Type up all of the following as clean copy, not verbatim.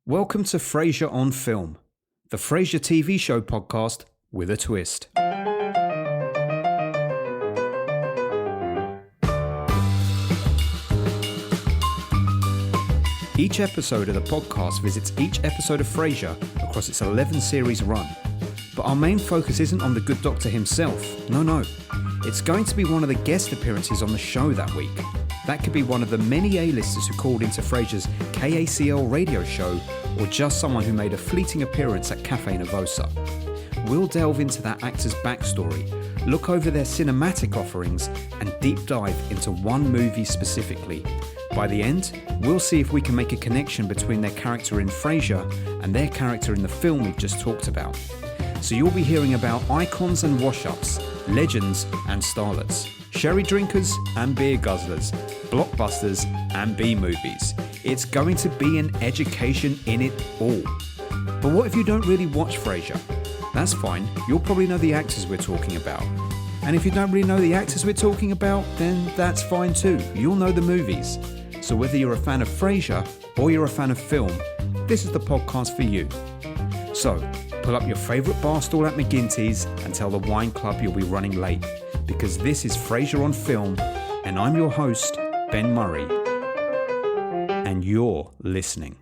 Welcome to Frasier on Film, the Frasier TV show podcast with a twist. Each episode of the podcast visits each episode of Frasier across its 11-series run. But our main focus isn't on the good doctor himself, no. It's going to be one of the guest appearances on the show that week. That could be one of the many A-listers who called into Frasier's KACL radio show, or just someone who made a fleeting appearance at Cafe Nervosa. We'll delve into that actor's backstory, look over their cinematic offerings, and deep dive into one movie specifically. By the end, we'll see if we can make a connection between their character in Frasier and their character in the film we've just talked about. So you'll be hearing about icons and wash-ups, legends and starlets, sherry drinkers and beer guzzlers, blockbusters and B-movies. It's going to be an education in it all. But what if you don't really watch Frasier? That's fine, you'll probably know the actors we're talking about. And if you don't really know the actors we're talking about, then that's fine too. You'll know the movies. So whether you're a fan of Frasier or you're a fan of film, this is the podcast for you. So, pull up your favourite bar stool at McGinty's and tell the wine club you'll be running late, because this is Frasier on Film, and I'm your host, Ben Murray, and you're listening.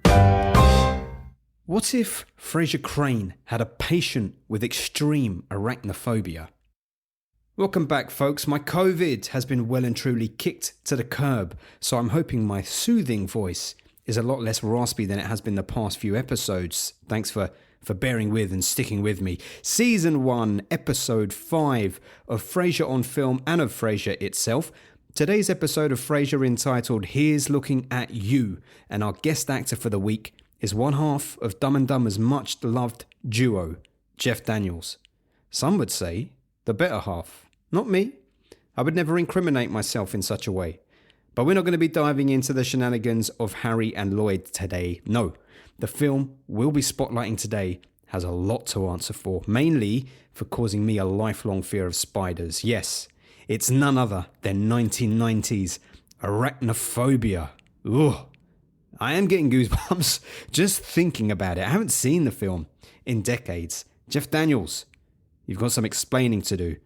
What if Frasier Crane had a patient with extreme arachnophobia? Welcome back, folks. My COVID has been well and truly kicked to the curb, so I'm hoping my soothing voice is a lot less raspy than it has been the past few episodes. Thanks for bearing with and sticking with me. Season 1, Episode 5 of Frasier on Film and of Frasier itself. Today's episode of Frasier entitled Here's Looking at You, and our guest actor for the week is one half of Dumb and Dumber's much-loved duo, Jeff Daniels. Some would say the better half. Not me. I would never incriminate myself in such a way. But we're not going to be diving into the shenanigans of Harry and Lloyd today. No. The film we'll be spotlighting today has a lot to answer for, mainly for causing me a lifelong fear of spiders. Yes, it's none other than 1990s Arachnophobia. Ugh. I am getting goosebumps just thinking about it. I haven't seen the film in decades. Jeff Daniels, you've got some explaining to do.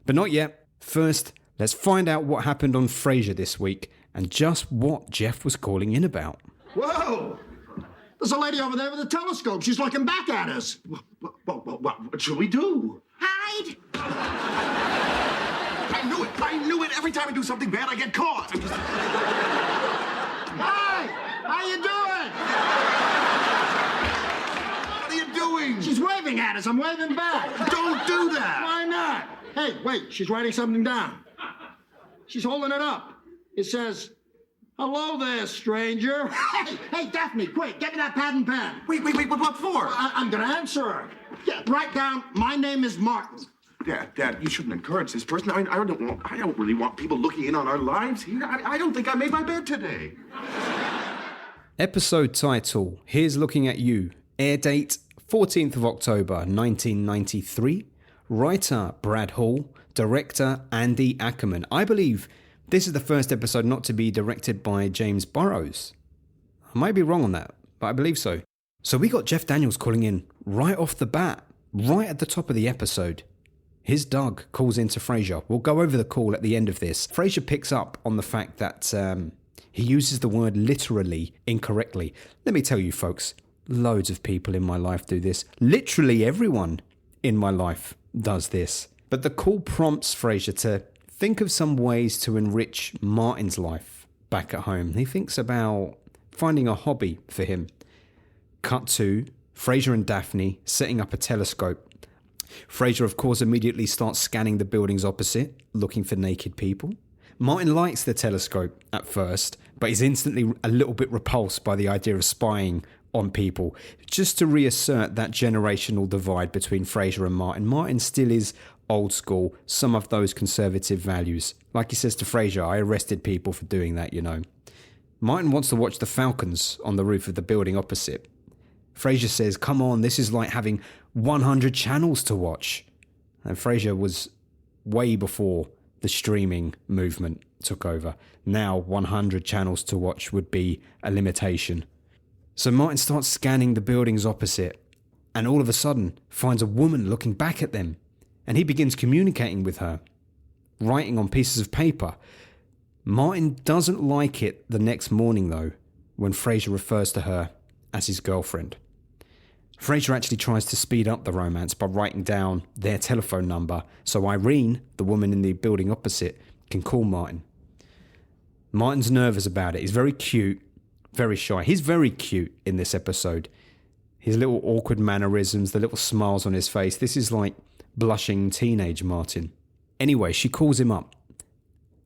But not yet. First, let's find out what happened on Frasier this week and just what Jeff was calling in about. Whoa! There's a lady over there with a telescope. She's looking back at us. What should we do? Hide! I knew it. Every time I do something bad, I get caught. Hi! How you doing? What are you doing? She's waving at us. I'm waving back. Don't do that. Why not? Hey, wait. She's writing something down. She's holding it up. It says, "Hello there, stranger." Hey, Daphne, quick, get me that pad and pen. Wait, what for? I'm gonna answer her. Yeah, write down, my name is Martin. Dad, you shouldn't encourage this person. I don't really want people looking in on our lives here. I don't think I made my bed today. Episode title, Here's Looking at You. Air date, 14th of October, 1993. Writer, Brad Hall. Director, Andy Ackerman. I believe this is the first episode not to be directed by James Burrows. I might be wrong on that, but I believe so. So we got Jeff Daniels calling in right off the bat, right at the top of the episode. His Doug calls into Frasier. We'll go over the call at the end of this. Frasier picks up on the fact that he uses the word literally incorrectly. Let me tell you, folks, loads of people in my life do this. Literally everyone in my life does this. But the call prompts Frasier to think of some ways to enrich Martin's life back at home. He thinks about finding a hobby for him. Cut to Frasier and Daphne setting up a telescope. Frasier, of course, immediately starts scanning the buildings opposite, looking for naked people. Martin likes the telescope at first, but he's instantly a little bit repulsed by the idea of spying on people. Just to reassert that generational divide between Frasier and Martin. Martin still is old school, some of those conservative values. Like he says to Frasier, I arrested people for doing that, you know. Martin wants to watch the falcons on the roof of the building opposite. Frasier says, come on, this is like having 100 channels to watch. And Frasier was way before the streaming movement took over. Now 100 channels to watch would be a limitation. So Martin starts scanning the buildings opposite and all of a sudden finds a woman looking back at them, and he begins communicating with her, writing on pieces of paper. Martin doesn't like it the next morning though, when Frasier refers to her as his girlfriend. Frasier actually tries to speed up the romance by writing down their telephone number so Irene, the woman in the building opposite, can call Martin. Martin's nervous about it. He's very cute, very shy. He's very cute in this episode. His little awkward mannerisms, the little smiles on his face. This is like blushing teenage Martin. Anyway, she calls him up,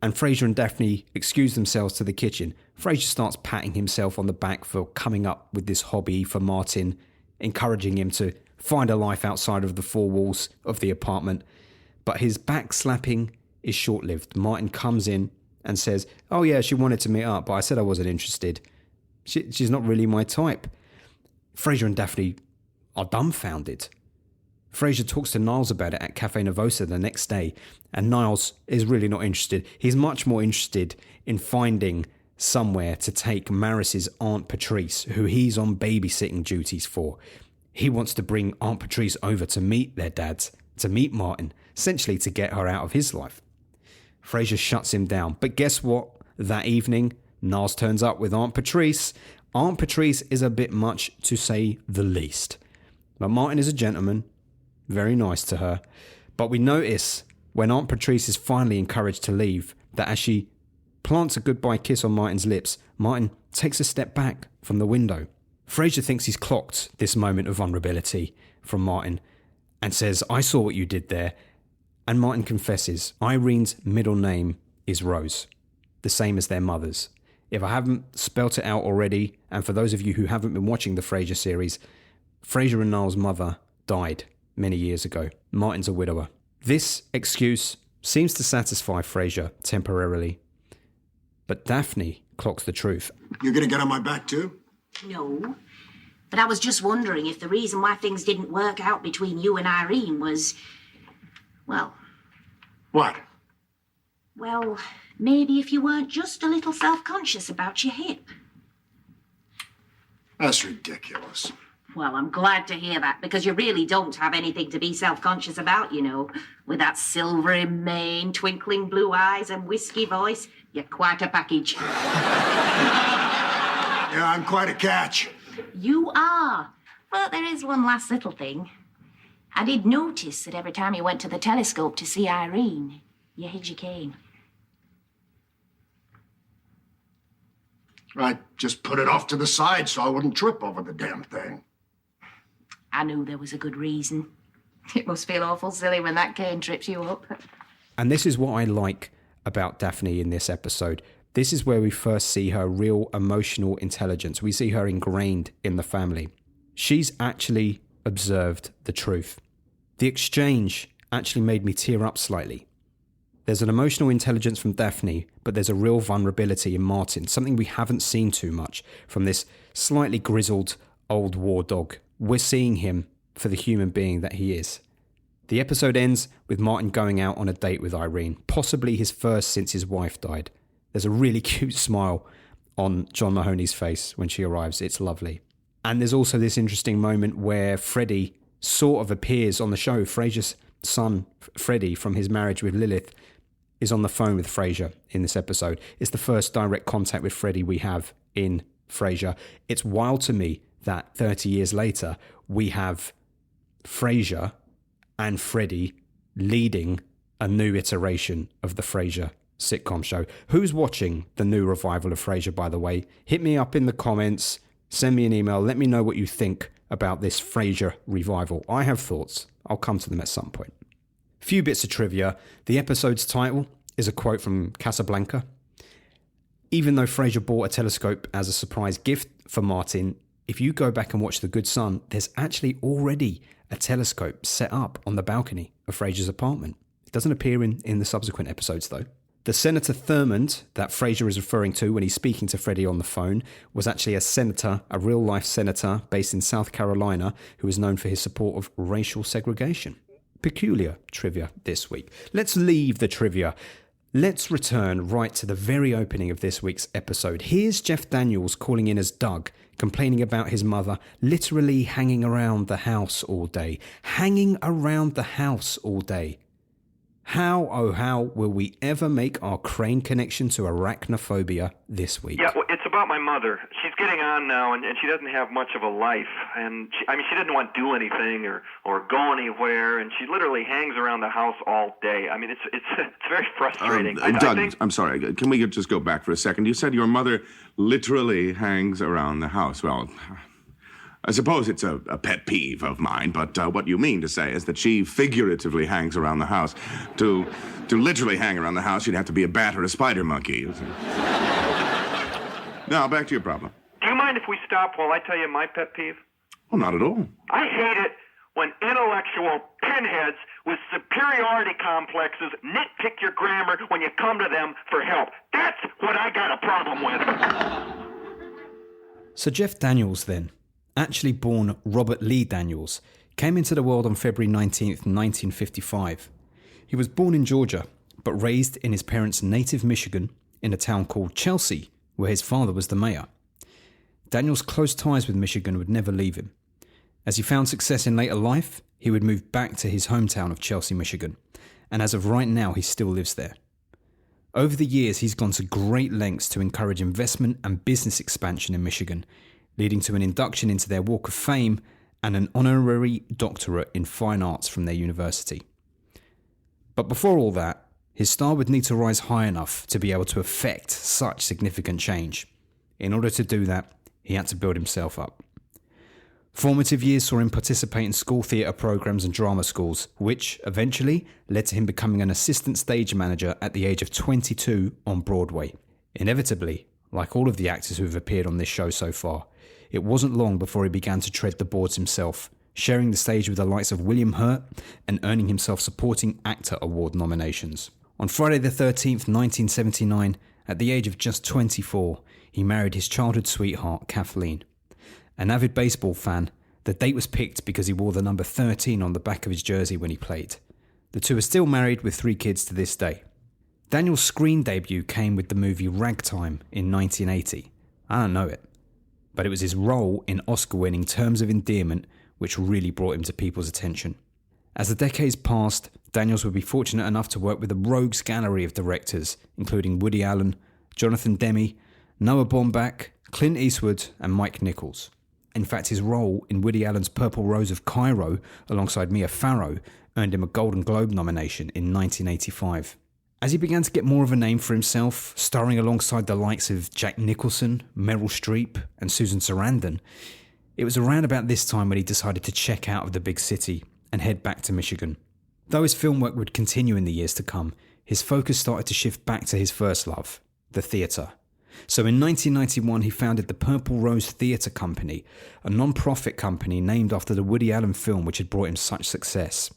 and Frasier and Daphne excuse themselves to the kitchen. Frasier starts patting himself on the back for coming up with this hobby for Martin, encouraging him to find a life outside of the four walls of the apartment. But his backslapping is short-lived. Martin comes in and says, "Oh yeah, she wanted to meet up, but I said I wasn't interested. She's not really my type." Frasier and Daphne are dumbfounded. Frasier talks to Niles about it at Cafe Nervosa the next day, and Niles is really not interested. He's much more interested in finding somewhere to take Maris's Aunt Patrice, who he's on babysitting duties for. He wants to bring Aunt Patrice over to meet their dads, to meet Martin, essentially to get her out of his life. Frasier shuts him down, but guess what? That evening, Niles turns up with Aunt Patrice. Aunt Patrice is a bit much, to say the least. But Martin is a gentleman, very nice to her. But we notice when Aunt Patrice is finally encouraged to leave, that as she plants a goodbye kiss on Martin's lips, Martin takes a step back from the window. Frasier thinks he's clocked this moment of vulnerability from Martin and says, "I saw what you did there." And Martin confesses Irene's middle name is Rose, the same as their mother's. If I haven't spelt it out already, and for those of you who haven't been watching the Frasier series, Frasier and Niles' mother died many years ago. Martin's a widower. This excuse seems to satisfy Frasier temporarily, but Daphne clocks the truth. You're gonna get on my back too? No, but I was just wondering if the reason why things didn't work out between you and Irene was, well... What? Well, maybe if you weren't just a little self-conscious about your hip. That's ridiculous. Well, I'm glad to hear that, because you really don't have anything to be self-conscious about, you know. With that silvery mane, twinkling blue eyes and whiskey voice, you're quite a package. Yeah, I'm quite a catch. You are. But there is one last little thing. I did notice that every time you went to the telescope to see Irene, you hid your cane. I just put it off to the side so I wouldn't trip over the damn thing. I knew there was a good reason. It must feel awful silly when that cane trips you up. And this is what I like about Daphne in this episode. This is where we first see her real emotional intelligence. We see her ingrained in the family. She's actually observed the truth. The exchange actually made me tear up slightly. There's an emotional intelligence from Daphne, but there's a real vulnerability in Martin, something we haven't seen too much from this slightly grizzled old war dog. We're seeing him for the human being that he is. The episode ends with Martin going out on a date with Irene, possibly his first since his wife died. There's a really cute smile on John Mahoney's face when she arrives. It's lovely. And there's also this interesting moment where Freddie sort of appears on the show. Frasier's son, Freddie, from his marriage with Lilith, is on the phone with Frasier in this episode. It's the first direct contact with Freddie we have in Frasier. It's wild to me that 30 years later, we have Frasier and Freddie leading a new iteration of the Frasier sitcom show. Who's watching the new revival of Frasier, by the way? Hit me up in the comments, send me an email, let me know what you think about this Frasier revival. I have thoughts. I'll come to them at some point. Few bits of trivia. The episode's title is a quote from Casablanca. Even though Frasier bought a telescope as a surprise gift for Martin, if you go back and watch The Good Son, there's actually already a telescope set up on the balcony of Frasier's apartment. It doesn't appear in the subsequent episodes, though. The Senator Thurmond that Frasier is referring to when he's speaking to Freddie on the phone was actually a senator, a real-life senator based in South Carolina, who is known for his support of racial segregation. Peculiar trivia this week. Let's leave the trivia. Let's return right to the very opening of this week's episode. Here's Jeff Daniels calling in as Doug, complaining about his mother literally hanging around the house all day. Hanging around the house all day. How, oh how, will we ever make our Crane connection to arachnophobia this week? Yeah, well, it's about my mother. She's getting on now, and she doesn't have much of a life. And she doesn't want to do anything or go anywhere, and she literally hangs around the house all day. I mean, it's very frustrating. Doug, I'm sorry. Can we just go back for a second? You said your mother literally hangs around the house. Well, I suppose it's a pet peeve of mine, but what you mean to say is that she figuratively hangs around the house. To literally hang around the house, you'd have to be a bat or a spider monkey. Now, back to your problem. Do you mind if we stop while I tell you my pet peeve? Well, not at all. I hate it when intellectual pinheads with superiority complexes nitpick your grammar when you come to them for help. That's what I got a problem with. So Jeff Daniels then, actually born Robert Lee Daniels, came into the world on February 19th, 1955. He was born in Georgia, but raised in his parents' native Michigan in a town called Chelsea, where his father was the mayor. Daniels' close ties with Michigan would never leave him. As he found success in later life, he would move back to his hometown of Chelsea, Michigan, and as of right now, he still lives there. Over the years, he's gone to great lengths to encourage investment and business expansion in Michigan, leading to an induction into their Walk of Fame and an honorary doctorate in fine arts from their university. But before all that, his star would need to rise high enough to be able to effect such significant change. In order to do that, he had to build himself up. Formative years saw him participate in school theatre programs and drama schools, which eventually led to him becoming an assistant stage manager at the age of 22 on Broadway. Inevitably, like all of the actors who have appeared on this show so far, it wasn't long before he began to tread the boards himself, sharing the stage with the likes of William Hurt and earning himself Supporting Actor Award nominations. On Friday the 13th, 1979, at the age of just 24, he married his childhood sweetheart, Kathleen. An avid baseball fan, the date was picked because he wore the number 13 on the back of his jersey when he played. The two are still married with 3 kids to this day. Daniel's screen debut came with the movie Ragtime in 1980. I don't know it, but it was his role in Oscar-winning Terms of Endearment which really brought him to people's attention. As the decades passed, Daniels would be fortunate enough to work with a rogues gallery of directors, including Woody Allen, Jonathan Demme, Noah Baumbach, Clint Eastwood, and Mike Nichols. In fact, his role in Woody Allen's Purple Rose of Cairo, alongside Mia Farrow, earned him a Golden Globe nomination in 1985. As he began to get more of a name for himself, starring alongside the likes of Jack Nicholson, Meryl Streep, and Susan Sarandon, it was around about this time when he decided to check out of the big city and head back to Michigan. Though his film work would continue in the years to come, his focus started to shift back to his first love, the theatre. So in 1991, he founded the Purple Rose Theatre Company, a non-profit company named after the Woody Allen film which had brought him such success.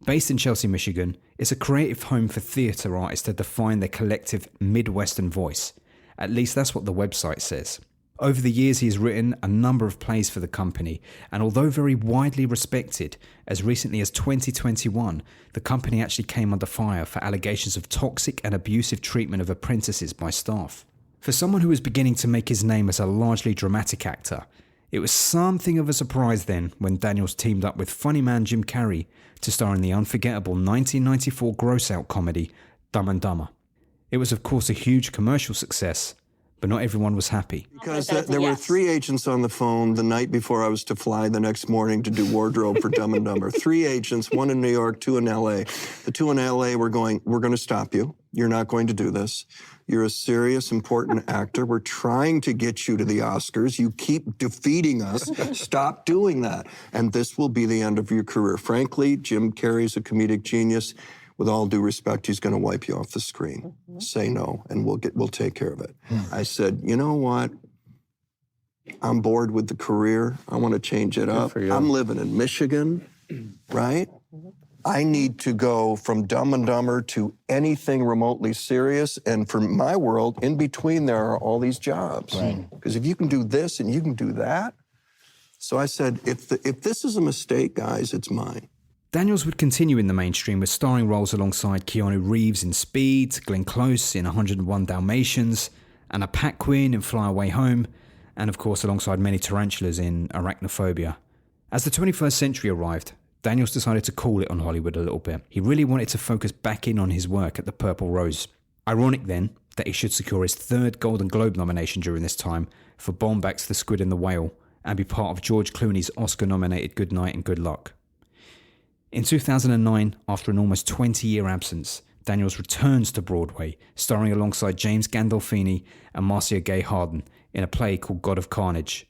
Based in Chelsea, Michigan, it's a creative home for theatre artists to define their collective Midwestern voice. At least that's what the website says. Over the years, he has written a number of plays for the company, and although very widely respected, as recently as 2021, the company actually came under fire for allegations of toxic and abusive treatment of apprentices by staff. For someone who was beginning to make his name as a largely dramatic actor, it was something of a surprise then when Daniels teamed up with funny man Jim Carrey to star in the unforgettable 1994 gross-out comedy Dumb and Dumber. It was of course a huge commercial success, but not everyone was happy. Because there were 3 agents on the phone the night before I was to fly the next morning to do wardrobe for Dumb and Dumber. 3 agents, 1 in New York, 2 in L.A. The 2 in L.A. were going, we're going to stop you. You're not going to do this. You're a serious, important actor. We're trying to get you to the Oscars. You keep defeating us. Stop doing that. And this will be the end of your career. Frankly, Jim Carrey's a comedic genius. With all due respect, he's going to wipe you off the screen. Say no, and we'll take care of it. I said, you know what? I'm bored with the career. I want to change it up. I'm living in Michigan, right? I need to go from Dumb and Dumber to anything remotely serious. And for my world, in between there are all these jobs. Because if you can do this and you can do that. So I said, if this is a mistake, guys, it's mine. Daniels would continue in the mainstream with starring roles alongside Keanu Reeves in Speed, Glenn Close in 101 Dalmatians, Anna Paquin in Fly Away Home, and of course alongside many tarantulas in Arachnophobia. As the 21st century arrived, Daniels decided to cool it on Hollywood a little bit. He really wanted to focus back in on his work at the Purple Rose. Ironic then that he should secure his third Golden Globe nomination during this time for Baumbach's The Squid and the Whale and be part of George Clooney's Oscar-nominated Good Night and Good Luck. In 2009, after an almost 20-year absence, Daniels returns to Broadway, starring alongside James Gandolfini and Marcia Gay Harden in a play called God of Carnage.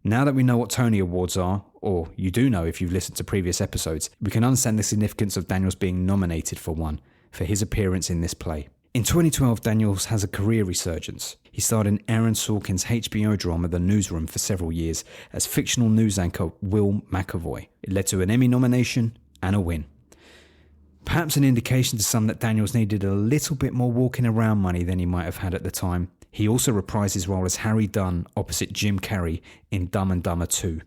Now that we know what Tony Awards are, or you do know if you've listened to previous episodes, we can understand the significance of Daniels being nominated for one, for his appearance in this play. In 2012, Daniels has a career resurgence. He starred in Aaron Sorkin's HBO drama The Newsroom for several years as fictional news anchor Will McAvoy. It led to an Emmy nomination and a win. Perhaps an indication to some that Daniels needed a little bit more walking around money than he might have had at the time. He also reprised his role as Harry Dunn opposite Jim Carrey in Dumb and Dumber 2.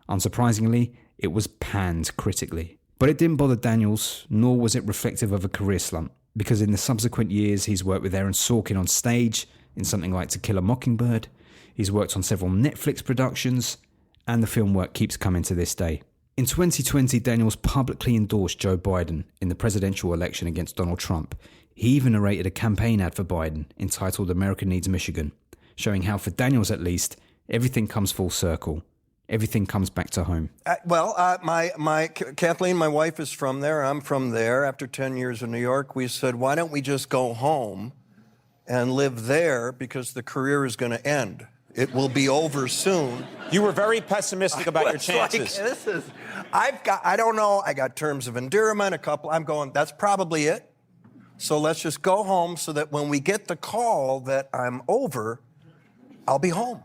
Unsurprisingly, it was panned critically. But it didn't bother Daniels, nor was it reflective of a career slump, because in the subsequent years he's worked with Aaron Sorkin on stage in something like To Kill a Mockingbird, he's worked on several Netflix productions, and the film work keeps coming to this day. In 2020, Daniels publicly endorsed Joe Biden in the presidential election against Donald Trump. He even narrated a campaign ad for Biden entitled America Needs Michigan, showing how, for Daniels at least, everything comes full circle. Everything comes back to home. Kathleen, my wife, is from there. I'm from there. After 10 years in New York, we said, why don't we just go home and live there, because the career is going to end. It will be over soon. You were very pessimistic about your chances. I don't know. I got terms of endearment, a couple. I'm going, that's probably it. So let's just go home so that when we get the call that I'm over, I'll be home.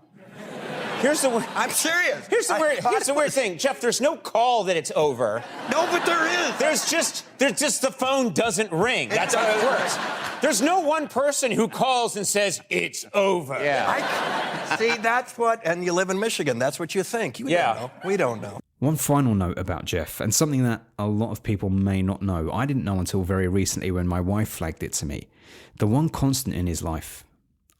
I'm serious. Here's the weird thing, Jeff. There's no call that it's over. No, but there is. There's just the phone doesn't ring. That's how it works. There's no one person who calls and says it's over. Yeah. See, that's what. And you live in Michigan. That's what you think. Don't know. We don't know. One final note about Jeff, and something that a lot of people may not know. I didn't know until very recently when my wife flagged it to me. The one constant in his life,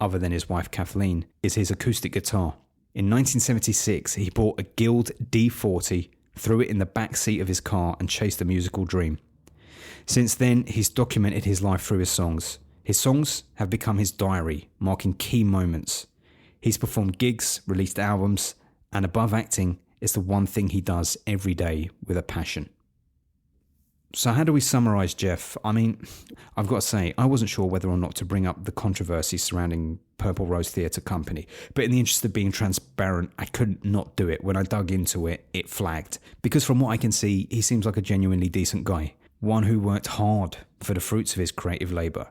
other than his wife Kathleen, is his acoustic guitar. In 1976, he bought a Guild D40, threw it in the back seat of his car and chased a musical dream. Since then, he's documented his life through his songs. His songs have become his diary, marking key moments. He's performed gigs, released albums, and above acting, it's the one thing he does every day with a passion. So how do we summarise Jeff? I mean, I've got to say, I wasn't sure whether or not to bring up the controversy surrounding Purple Rose Theatre Company, but in the interest of being transparent, I couldn't not do it. When I dug into it, it flagged. Because from what I can see, he seems like a genuinely decent guy, one who worked hard for the fruits of his creative labour.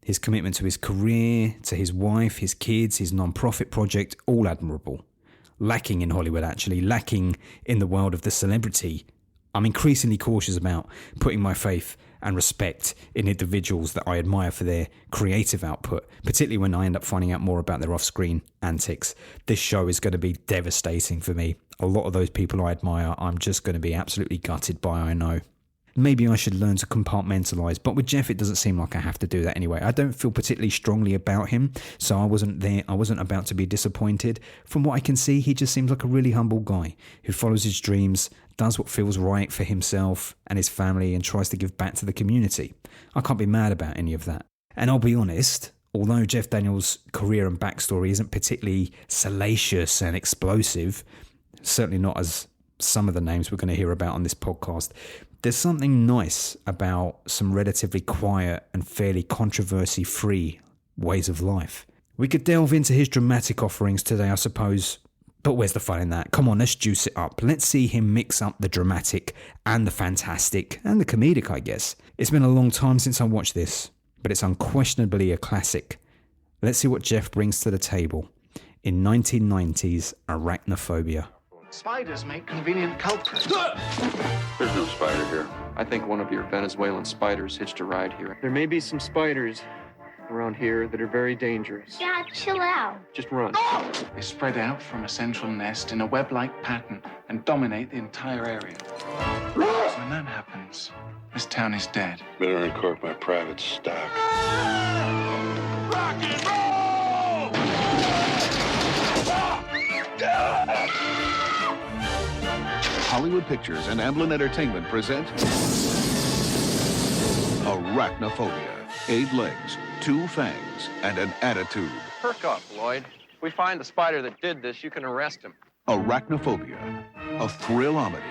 His commitment to his career, to his wife, his kids, his non-profit project, all admirable. Lacking in Hollywood, actually, lacking in the world of the celebrity. I'm increasingly cautious about putting my faith and respect in individuals that I admire for their creative output, particularly when I end up finding out more about their off-screen antics. This show is going to be devastating for me. A lot of those people I admire, I'm just going to be absolutely gutted by, I know. Maybe I should learn to compartmentalise, but with Jeff it doesn't seem like I have to do that anyway. I don't feel particularly strongly about him, so I wasn't about to be disappointed. From what I can see, he just seems like a really humble guy who follows his dreams, does what feels right for himself and his family, and tries to give back to the community. I can't be mad about any of that. And I'll be honest, although Jeff Daniels' career and backstory isn't particularly salacious and explosive, certainly not as some of the names we're going to hear about on this podcast, there's something nice about some relatively quiet and fairly controversy-free ways of life. We could delve into his dramatic offerings today, I suppose, but where's the fun in that? Come on, let's juice it up. Let's see him mix up the dramatic and the fantastic and the comedic, I guess. It's been a long time since I watched this, but it's unquestionably a classic. Let's see what Jeff brings to the table in 1990's Arachnophobia. Spiders make convenient culprits. There's no spider here. I think one of your Venezuelan spiders hitched a ride here. There may be some spiders around here that are very dangerous. Yeah, chill out. Just run. They spread out from a central nest in a web-like pattern and dominate the entire area. When that happens, this town is dead. Better uncork my private stock. Rock and roll! Hollywood Pictures and Amblin Entertainment present Arachnophobia. 8 legs, 2 fangs, and an attitude. Perk up, Lloyd. If we find the spider that did this, you can arrest him. Arachnophobia, a thrill-omedy.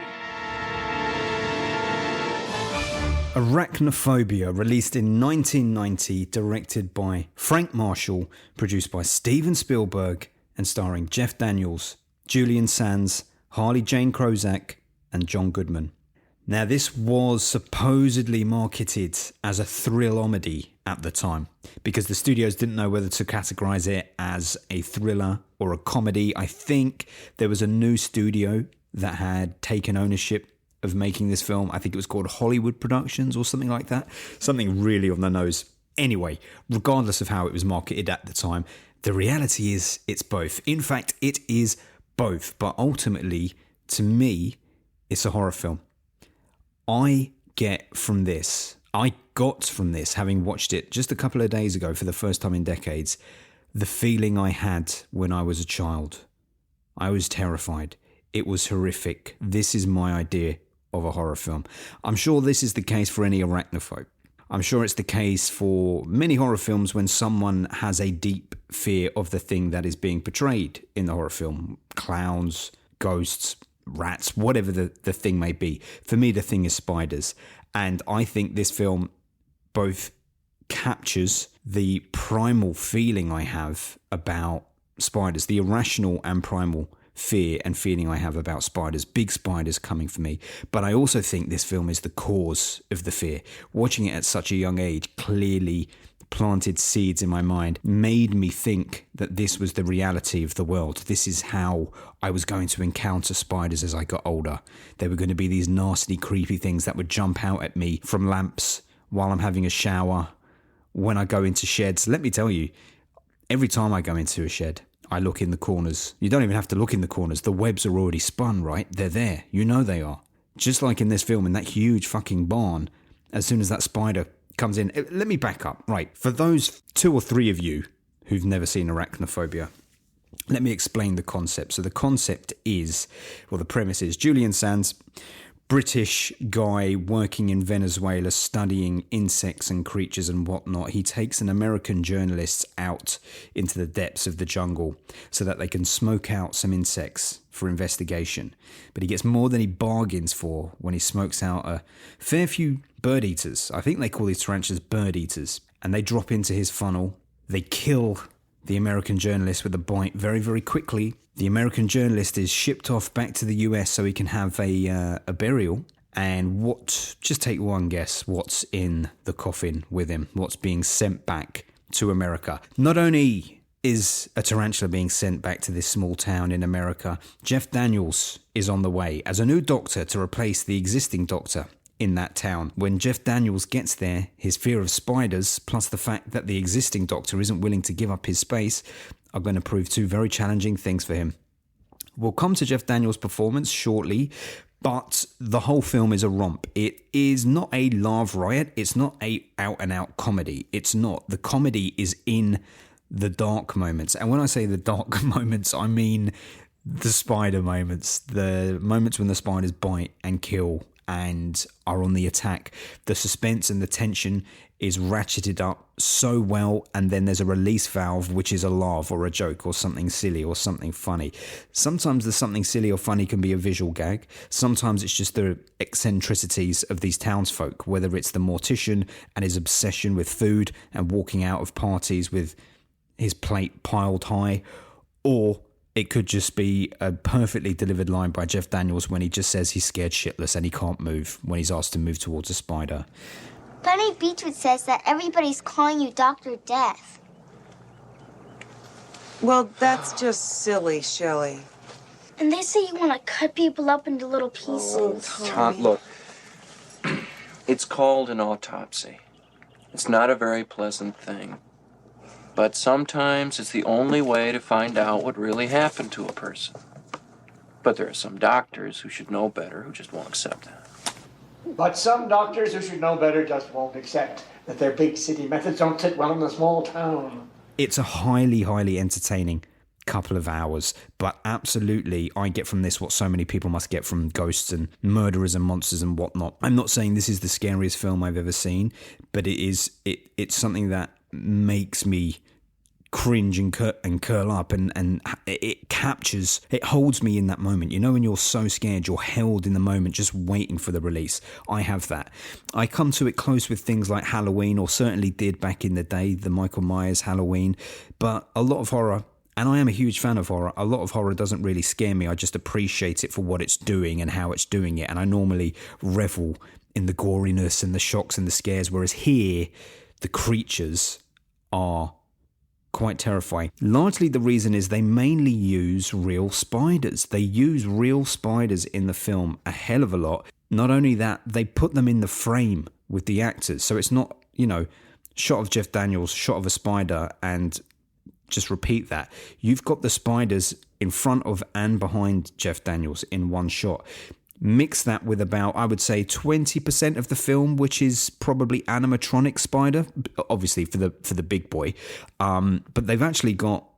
Arachnophobia, released in 1990, directed by Frank Marshall, produced by Steven Spielberg, and starring Jeff Daniels, Julian Sands, Harley Jane Crozak, and John Goodman. Now, this was supposedly marketed as a thrill-omedy at the time, because the studios didn't know whether to categorize it as a thriller or a comedy. I think there was a new studio that had taken ownership of making this film. I think it was called Hollywood Productions or something like that. Something really on the nose. Anyway, regardless of how it was marketed at the time, the reality is it's both. In fact, it is both. But ultimately, to me, it's a horror film. I got from this, having watched it just a couple of days ago for the first time in decades, the feeling I had when I was a child. I was terrified. It was horrific. This is my idea of a horror film. I'm sure this is the case for any arachnophobe. I'm sure it's the case for many horror films when someone has a deep fear of the thing that is being portrayed in the horror film. Clowns, ghosts, rats, whatever the thing may be. For me, the thing is spiders. And I think this film both captures the primal feeling I have about spiders, the irrational and primal fear and feeling I have about spiders, big spiders coming for me. But I also think this film is the cause of the fear. Watching it at such a young age clearly planted seeds in my mind, made me think that this was the reality of the world. This is how I was going to encounter spiders as I got older. They were going to be these nasty, creepy things that would jump out at me from lamps while I'm having a shower, when I go into sheds. Let me tell you, every time I go into a shed, I look in the corners. You don't even have to look in the corners. The webs are already spun, right? They're there. You know they are. Just like in this film, in that huge fucking barn, as soon as that spider comes in. Let me back up. Right. For those 2 or 3 of you who've never seen Arachnophobia, let me explain the concept. So the concept is, well, the premise is Julian Sands, British guy working in Venezuela, studying insects and creatures and whatnot. He takes an American journalist out into the depths of the jungle so that they can smoke out some insects for investigation. But he gets more than he bargains for when he smokes out a fair few bird eaters. I think they call these tarantulas bird eaters. And they drop into his funnel. They kill the American journalist with a bite very, very quickly. The American journalist is shipped off back to the US so he can have a burial. And just take one guess, what's in the coffin with him? What's being sent back to America? Not only is a tarantula being sent back to this small town in America, Jeff Daniels is on the way as a new doctor to replace the existing doctor in that town. When Jeff Daniels gets there, his fear of spiders, plus the fact that the existing doctor isn't willing to give up his space, are going to prove 2 very challenging things for him. We'll come to Jeff Daniels' performance shortly, but the whole film is a romp. It is not a laugh riot. It's not a out-and-out comedy. It's not. The comedy is in the dark moments. And when I say the dark moments, I mean the spider moments. The moments when the spiders bite and kill and are on the attack. The suspense and the tension is ratcheted up so well, and then there's a release valve, which is a laugh or a joke or something silly or something funny. Sometimes the something silly or funny can be a visual gag. Sometimes it's just the eccentricities of these townsfolk, whether it's the mortician and his obsession with food and walking out of parties with his plate piled high, or it could just be a perfectly delivered line by Jeff Daniels when he just says he's scared shitless and he can't move when he's asked to move towards a spider. Bunny Beachwood says that everybody's calling you Dr. Death. Well, that's just silly, Shelley. And they say you want to cut people up into little pieces. Look, it's called an autopsy. It's not a very pleasant thing. But sometimes it's the only way to find out what really happened to a person. But there are some doctors who should know better who just won't accept that. But some doctors who should know better just won't accept that their big city methods don't sit well in a small town. It's a highly, highly entertaining couple of hours, but absolutely I get from this what so many people must get from ghosts and murderers and monsters and whatnot. I'm not saying this is the scariest film I've ever seen, but it's something that makes me cringe and curl up, and it holds me in that moment. You know, when you're so scared, you're held in the moment just waiting for the release. I have that. I come to it close with things like Halloween, or certainly did back in the day, the Michael Myers Halloween, but a lot of horror, and I am a huge fan of horror, a lot of horror doesn't really scare me. I just appreciate it for what it's doing and how it's doing it, and I normally revel in the goriness and the shocks and the scares, whereas here, the creatures are quite terrifying. Largely the reason is they mainly use real spiders. They use real spiders in the film a hell of a lot. Not only that, they put them in the frame with the actors, so it's not, shot of Jeff Daniels, shot of a spider, and just repeat that. You've got the spiders in front of and behind Jeff Daniels in one shot. Mix that with about, I would say, 20% of the film, which is probably animatronic spider, obviously for the big boy. But they've actually got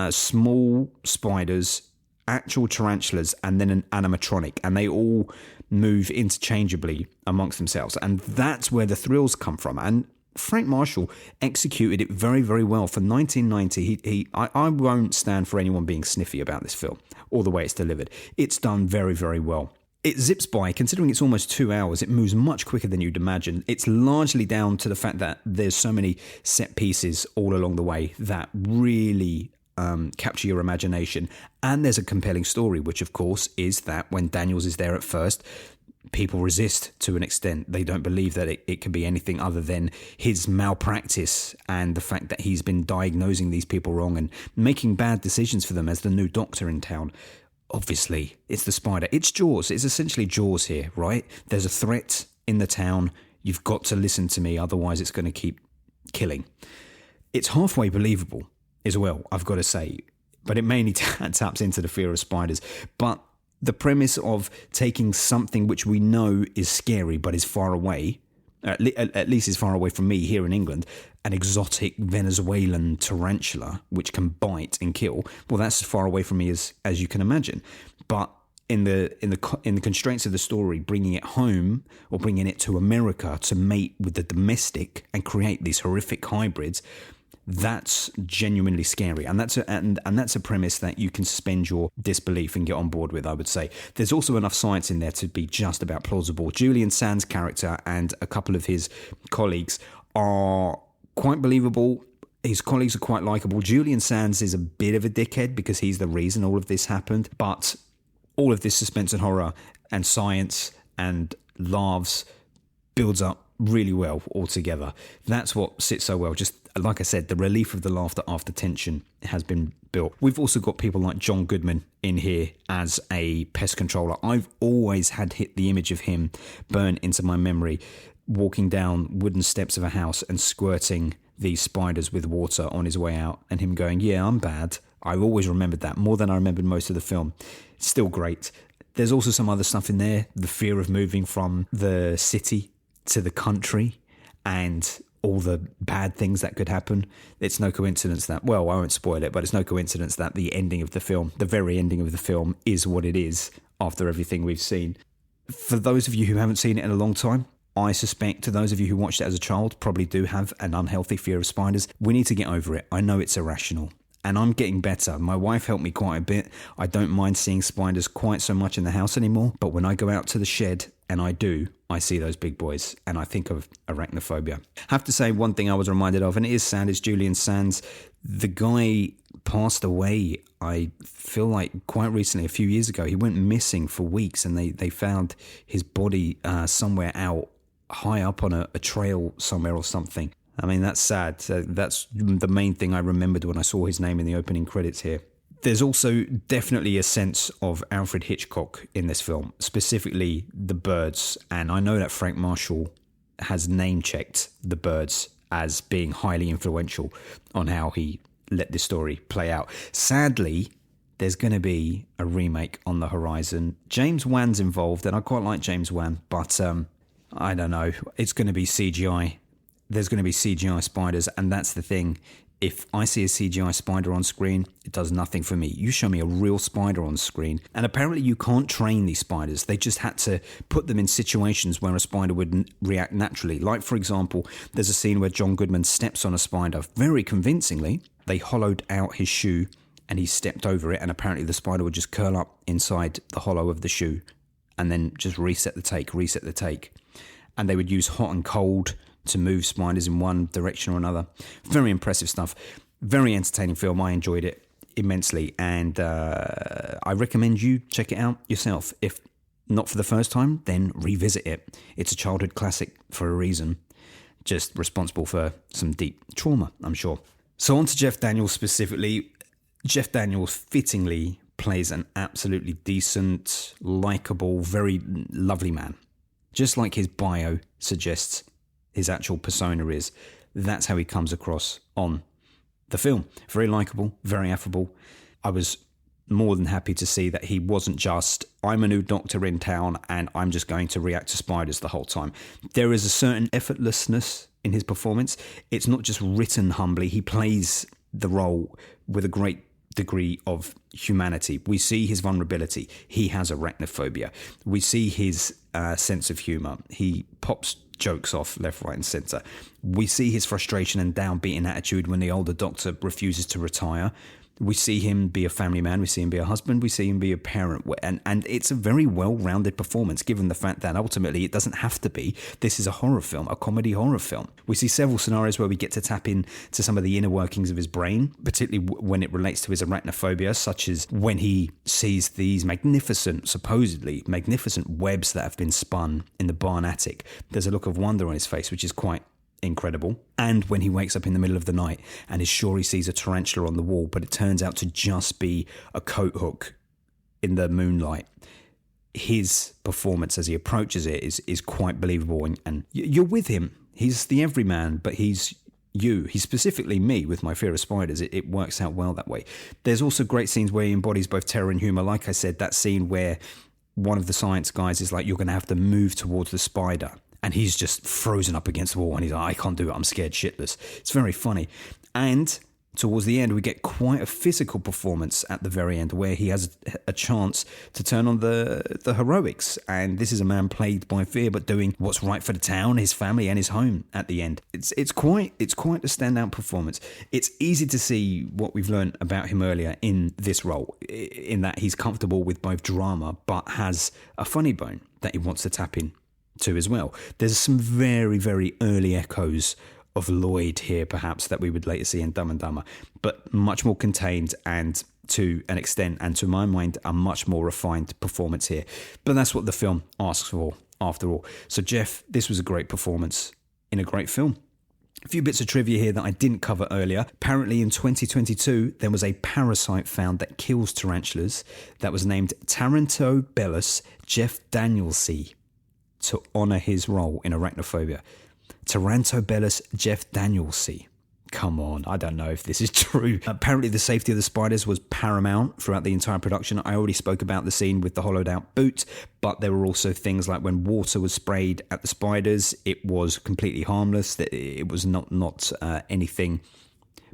small spiders, actual tarantulas, and then an animatronic, and they all move interchangeably amongst themselves. And that's where the thrills come from. And Frank Marshall executed it very, very well. For 1990, I won't stand for anyone being sniffy about this film or the way it's delivered. It's done very, very well. It zips by, considering it's almost 2 hours. It moves much quicker than you'd imagine. It's largely down to the fact that there's so many set pieces all along the way that really capture your imagination. And there's a compelling story, which of course is that when Daniels is there at first, people resist to an extent. They don't believe that it can be anything other than his malpractice and the fact that he's been diagnosing these people wrong and making bad decisions for them as the new doctor in town. Obviously, it's the spider. It's Jaws. It's essentially Jaws here, right? There's a threat in the town. You've got to listen to me, otherwise it's going to keep killing. It's halfway believable as well, I've got to say, but it mainly taps into the fear of spiders. But the premise of taking something which we know is scary but is far away, at least is far away from me here in England, an exotic Venezuelan tarantula which can bite and kill, well, that's as far away from me as you can imagine. But in the constraints of the story, bringing it home or bringing it to America to mate with the domestic and create these horrific hybrids, that's genuinely scary, and that's a premise that you can suspend your disbelief and get on board with, I would say. There's also enough science in there to be just about plausible. Julian Sands' character and a couple of his colleagues are quite believable. His colleagues are quite likable. Julian Sands is a bit of a dickhead because he's the reason all of this happened, but all of this suspense and horror and science and laughs builds up really well altogether. That's what sits so well. Just like I said, the relief of the laughter after tension has been built. We've also got people like John Goodman in here as a pest controller. I've always had the image of him burn into my memory, walking down wooden steps of a house and squirting these spiders with water on his way out, and him going, yeah, I'm bad. I've always remembered that, more than I remembered most of the film. It's still great. There's also some other stuff in there, the fear of moving from the city to the country and all the bad things that could happen. It's no coincidence that, well, I won't spoil it, but it's no coincidence that the ending of the film, the very ending of the film, is what it is after everything we've seen. For those of you who haven't seen it in a long time, I suspect to those of you who watched it as a child probably do have an unhealthy fear of spiders. We need to get over it. I know it's irrational, and I'm getting better. My wife helped me quite a bit. I don't mind seeing spiders quite so much in the house anymore, but when I go out to the shed, and I see those big boys, and I think of arachnophobia. I have to say, one thing I was reminded of, and it is sad, is Julian Sands. The guy passed away, I feel like, quite recently, a few years ago. He went missing for weeks, and they found his body somewhere out high up on a trail somewhere or something. I mean, that's sad. That's the main thing I remembered when I saw his name in the opening credits here. There's also definitely a sense of Alfred Hitchcock in this film, specifically the birds. And I know that Frank Marshall has name-checked the birds as being highly influential on how he let this story play out. Sadly, there's going to be a remake on the horizon. James Wan's involved, and I quite like James Wan, but I don't know. It's going to be CGI. There's going to be CGI spiders, and that's the thing. If I see a CGI spider on screen, it does nothing for me. You show me a real spider on screen, and apparently you can't train these spiders. They just had to put them in situations where a spider would react naturally. Like, for example, there's a scene where John Goodman steps on a spider very convincingly. They hollowed out his shoe, and he stepped over it, and apparently the spider would just curl up inside the hollow of the shoe, and then just reset the take. And they would use hot and cold to move spiders in one direction or another. Very impressive stuff. Very entertaining film. I enjoyed it immensely, and I recommend you check it out yourself. If not for the first time, then revisit it. It's a childhood classic for a reason. Just responsible for some deep trauma, I'm sure. So on to Jeff Daniels specifically. Jeff Daniels fittingly plays an absolutely decent, likeable, very lovely man. Just like his bio suggests his actual persona is. That's how he comes across on the film. Very likeable, very affable. I was more than happy to see that he wasn't just, I'm a new doctor in town and I'm just going to react to spiders the whole time. There is a certain effortlessness in his performance. It's not just written humbly. He plays the role with a great degree of humanity. We see his vulnerability. He has arachnophobia. We see his sense of humor. He pops jokes off left, right, and centre. We see his frustration and downbeaten attitude when the older doctor refuses to retire. We see him be a family man. We see him be a husband. We see him be a parent. And it's a very well-rounded performance, given the fact that ultimately it doesn't have to be. This is a horror film, a comedy horror film. We see several scenarios where we get to tap into some of the inner workings of his brain, particularly when it relates to his arachnophobia, such as when he sees these supposedly magnificent webs that have been spun in the barn attic. There's a look of wonder on his face, which is quite incredible. And when he wakes up in the middle of the night and is sure he sees a tarantula on the wall, but it turns out to just be a coat hook in the moonlight. His performance as he approaches it is quite believable, and you're with him. He's the everyman, but he's you. He's specifically me with my fear of spiders. It works out well that way. There's also great scenes where he embodies both terror and humour. Like I said, that scene where one of the science guys is like, you're going to have to move towards the spider. And he's just frozen up against the wall and he's like, I can't do it, I'm scared shitless. It's very funny. And towards the end, we get quite a physical performance at the very end where he has a chance to turn on the heroics. And this is a man plagued by fear, but doing what's right for the town, his family, and his home at the end. It's quite a standout performance. It's easy to see what we've learned about him earlier in this role, in that he's comfortable with both drama, but has a funny bone that he wants to tap in to as well. There's some very, very early echoes of Lloyd here, perhaps, that we would later see in Dumb and Dumber, but much more contained and to an extent, and to my mind, a much more refined performance here. But that's what the film asks for, after all. So, Jeff, this was a great performance in a great film. A few bits of trivia here that I didn't cover earlier. Apparently in 2022, there was a parasite found that kills tarantulas that was named Tarantulas Jeff Danielsy, to honour his role in Arachnophobia. Tarantulas Jeff Danielsy. Come on, I don't know if this is true. Apparently the safety of the spiders was paramount throughout the entire production. I already spoke about the scene with the hollowed out boot, but there were also things like when water was sprayed at the spiders, it was completely harmless. It was not anything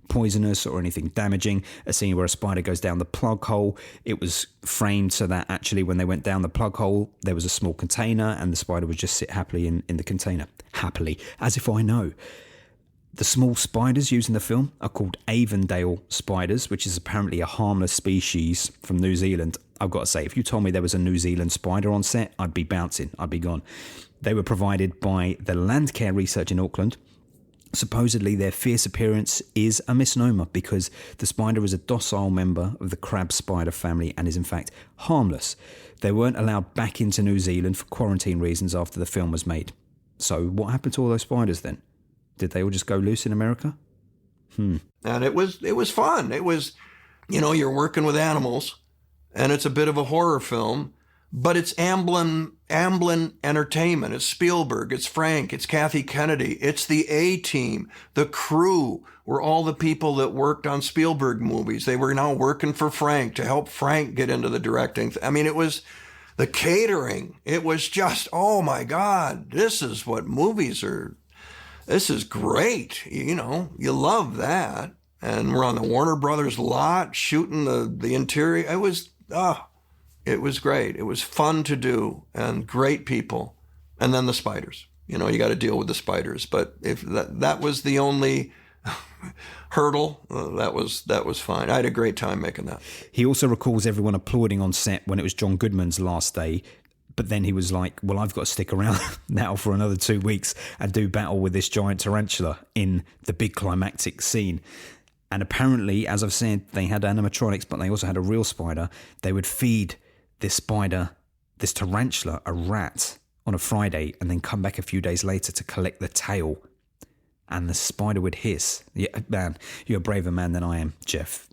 poisonous or anything damaging. A scene where a spider goes down the plug hole, it was framed so that actually when they went down the plug hole, there was a small container and the spider would just sit happily in the container. Happily, as if I know. The small spiders used in the film are called Avondale spiders, which is apparently a harmless species from New Zealand. I've got to say, if you told me there was a New Zealand spider on set, I'd be bouncing, I'd be gone. They were provided by the Landcare Research in Auckland. Supposedly their fierce appearance is a misnomer because the spider is a docile member of the crab spider family and is in fact harmless. They weren't allowed back into New Zealand for quarantine reasons after the film was made. So what happened to all those spiders then? Did they all just go loose in America? And it was fun. It was, you're working with animals and it's a bit of a horror film, but it's Amblin Entertainment. It's Spielberg, it's Frank, it's Kathy Kennedy, it's the A-Team. The crew were all the people that worked on Spielberg movies. They were now working for Frank to help Frank get into the directing. I mean, it was The catering, it was just, oh my God, this is what movies are. This is great. You know, you love that. And we're on the Warner Brothers lot shooting the interior. It was great. It was fun to do and great people. And then the spiders. You know, you got to deal with the spiders. But if that was the only hurdle, that was fine. I had a great time making that. He also recalls everyone applauding on set when it was John Goodman's last day. But then he was like, well, I've got to stick around now for another 2 weeks and do battle with this giant tarantula in the big climactic scene. And apparently, as I've said, they had animatronics, but they also had a real spider. They would feed this spider, this tarantula, a rat on a Friday and then come back a few days later to collect the tail. And the spider would hiss. Yeah, man, you're a braver man than I am, Jeff.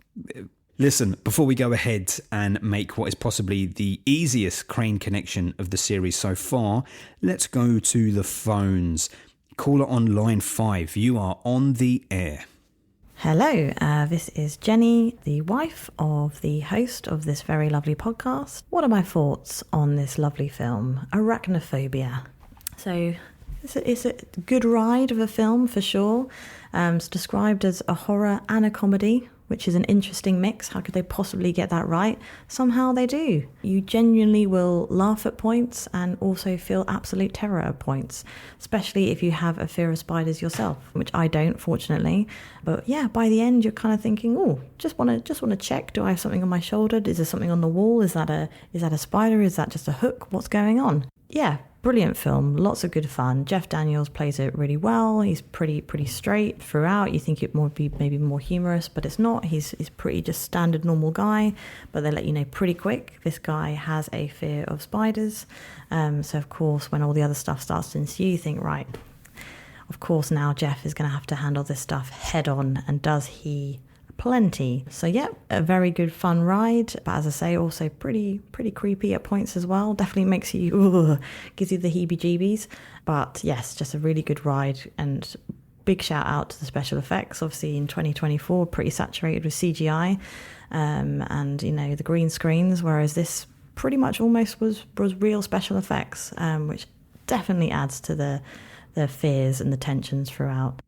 Listen, before we go ahead and make what is possibly the easiest Crane connection of the series so far, let's go to the phones. Caller on line 5, you are on the air. Hello, this is Jenny, the wife of the host of this very lovely podcast. What are my thoughts on this lovely film, Arachnophobia? So, it's a good ride of a film for sure. It's described as a horror and a comedy, which is an interesting mix. How could they possibly get that right? Somehow they do. You genuinely will laugh at points and also feel absolute terror at points, especially if you have a fear of spiders yourself, which I don't, fortunately. But yeah, by the end, you're kind of thinking, oh, just want to check. Do I have something on my shoulder? Is there something on the wall? Is that a spider? Is that just a hook? What's going on? Yeah. Brilliant film, lots of good fun. Jeff Daniels plays it really well. He's pretty straight throughout. You think it would be maybe more humorous, but it's not. He's pretty just standard normal guy, but they let you know pretty quick this guy has a fear of spiders. So of course, when all the other stuff starts to ensue, you think, right, of course now Jeff is going to have to handle this stuff head on, and does he? Plenty. So yeah, a very good fun ride, but as I say, also pretty creepy at points as well. Definitely makes you gives you the heebie-jeebies. But yes, just a really good ride, and big shout out to the special effects. Obviously in 2024, pretty saturated with CGI, and you know, the green screens, whereas this pretty much almost was real special effects, which definitely adds to the fears and the tensions throughout.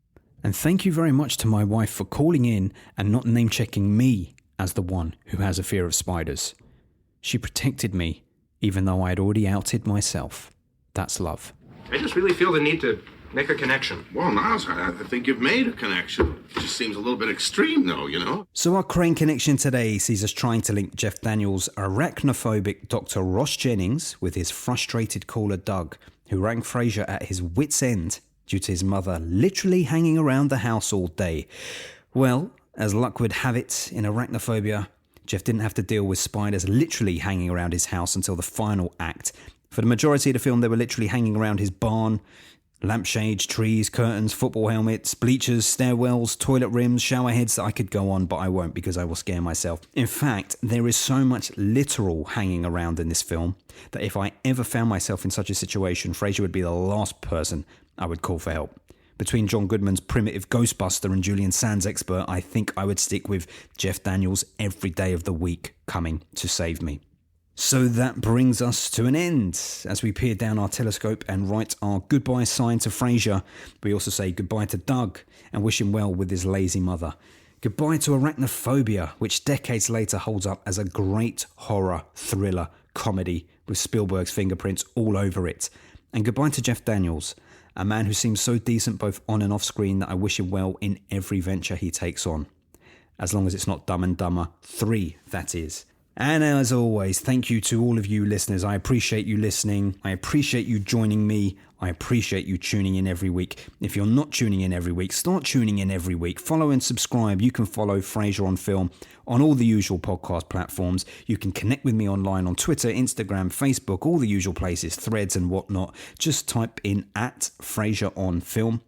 And thank you very much to my wife for calling in and not name-checking me as the one who has a fear of spiders. She protected me, even though I had already outed myself. That's love. I just really feel the need to make a connection. Well, Niles, I think you've made a connection. It just seems a little bit extreme, though, you know? So our Crane connection today sees us trying to link Jeff Daniels' arachnophobic Dr. Ross Jennings with his frustrated caller Doug, who rang Frasier at his wit's end due to his mother literally hanging around the house all day. Well, as luck would have it, in Arachnophobia, Jeff didn't have to deal with spiders literally hanging around his house until the final act. For the majority of the film, they were literally hanging around his barn. Lampshades, trees, curtains, football helmets, bleachers, stairwells, toilet rims, shower heads. I could go on, but I won't because I will scare myself. In fact, there is so much literal hanging around in this film that if I ever found myself in such a situation, Frasier would be the last person I would call for help. Between John Goodman's primitive Ghostbuster and Julian Sands expert, I think I would stick with Jeff Daniels every day of the week coming to save me. So that brings us to an end. As we peer down our telescope and write our goodbye sign to Frasier, we also say goodbye to Doug and wish him well with his lazy mother. Goodbye to Arachnophobia, which decades later holds up as a great horror thriller comedy with Spielberg's fingerprints all over it. And goodbye to Jeff Daniels, a man who seems so decent both on and off screen that I wish him well in every venture he takes on. As long as it's not Dumb and Dumber 3, that is. And as always, thank you to all of you listeners. I appreciate you listening. I appreciate you joining me. I appreciate you tuning in every week. If you're not tuning in every week, start tuning in every week. Follow and subscribe. You can follow Frasier on Film on all the usual podcast platforms. You can connect with me online on Twitter, Instagram, Facebook, all the usual places, threads and whatnot. Just type in @Frasier on Film.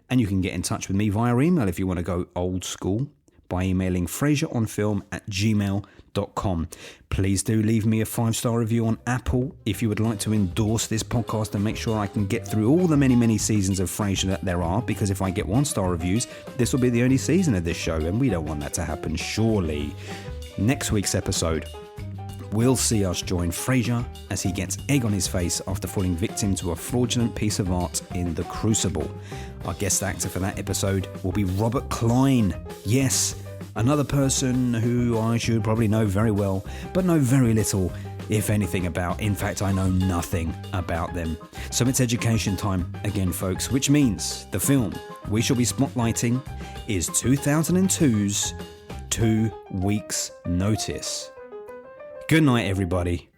And you can get in touch with me via email if you want to go old school by emailing frasieronfilm@gmail.com. Please do leave me a 5-star review on Apple if you would like to endorse this podcast and make sure I can get through all the many seasons of Frasier that there are, because if I get 1-star reviews, this will be the only season of this show, and we don't want that to happen, surely. Next week's episode, will see us join Frasier as he gets egg on his face after falling victim to a fraudulent piece of art in The Crucible. Our guest actor for that episode will be Robert Klein. Yes, another person who I should probably know very well, but know very little, if anything, about. In fact, I know nothing about them. So it's education time again, folks, which means the film we shall be spotlighting is 2002's 2 Weeks Notice. Good night, everybody.